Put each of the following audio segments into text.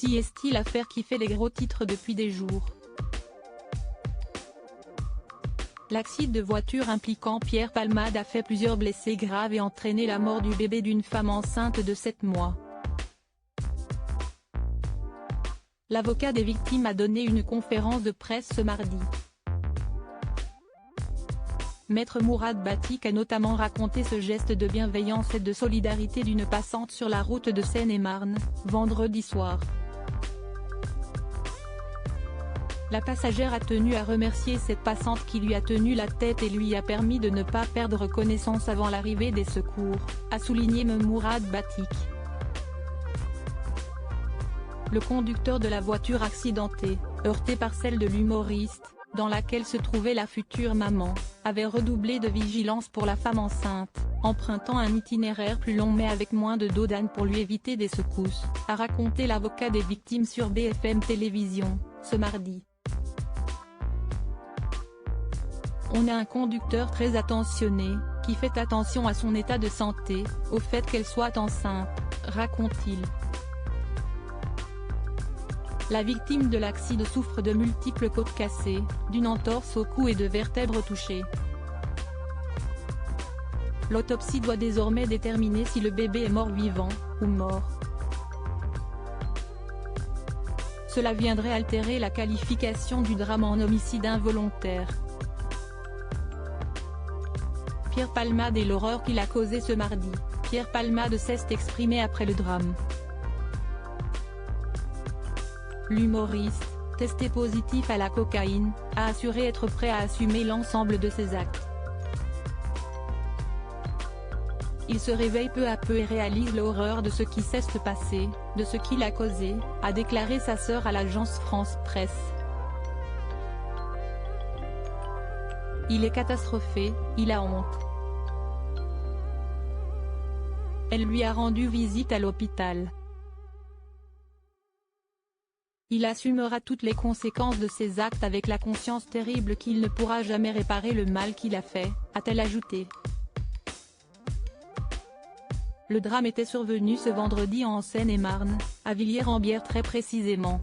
Si est-il l'affaire qui fait les gros titres depuis des jours. L'accident de voiture impliquant Pierre Palmade a fait plusieurs blessés graves et entraîné la mort du bébé d'une femme enceinte de 7 mois. L'avocat des victimes a donné une conférence de presse ce mardi. Maître Mourad Batik a notamment raconté ce geste de bienveillance et de solidarité d'une passante sur la route de Seine-et-Marne, vendredi soir. La passagère a tenu à remercier cette passante qui lui a tenu la tête et lui a permis de ne pas perdre connaissance avant l'arrivée des secours, a souligné Mourad Batik. Le conducteur de la voiture accidentée, heurté par celle de l'humoriste, dans laquelle se trouvait la future maman, avait redoublé de vigilance pour la femme enceinte, empruntant un itinéraire plus long mais avec moins de dos d'âne pour lui éviter des secousses, a raconté l'avocat des victimes sur BFM Télévision, ce mardi. On a un conducteur très attentionné, qui fait attention à son état de santé, au fait qu'elle soit enceinte, raconte-t-il. La victime de l'accident souffre de multiples côtes cassées, d'une entorse au cou et de vertèbres touchées. L'autopsie doit désormais déterminer si le bébé est mort-vivant, ou mort. Cela viendrait altérer la qualification du drame en homicide involontaire. Pierre Palmade et l'horreur qu'il a causée ce mardi. Pierre Palmade s'est exprimé après le drame. L'humoriste, testé positif à la cocaïne, a assuré être prêt à assumer l'ensemble de ses actes. Il se réveille peu à peu et réalise l'horreur de ce qui s'est passé, de ce qu'il a causé, a déclaré sa sœur à l'agence France Presse. Il est catastrophé, il a honte. Elle lui a rendu visite à l'hôpital. Il assumera toutes les conséquences de ses actes avec la conscience terrible qu'il ne pourra jamais réparer le mal qu'il a fait, a-t-elle ajouté. Le drame était survenu ce vendredi en Seine-et-Marne, à Villiers-en-Bière très précisément.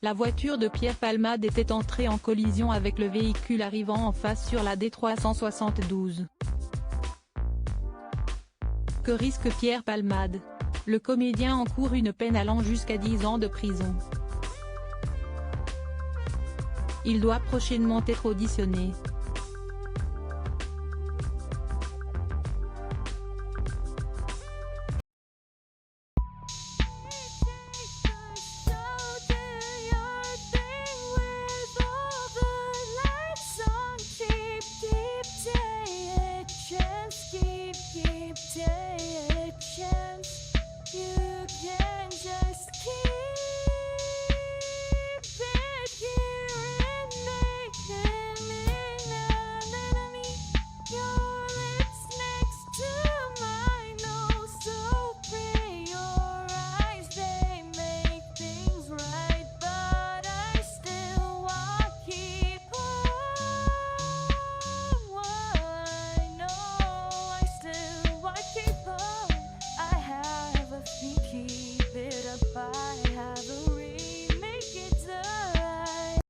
La voiture de Pierre Palmade était entrée en collision avec le véhicule arrivant en face sur la D372. Que risque Pierre Palmade? Le comédien encourt une peine allant jusqu'à 10 ans de prison. Il doit prochainement être auditionné.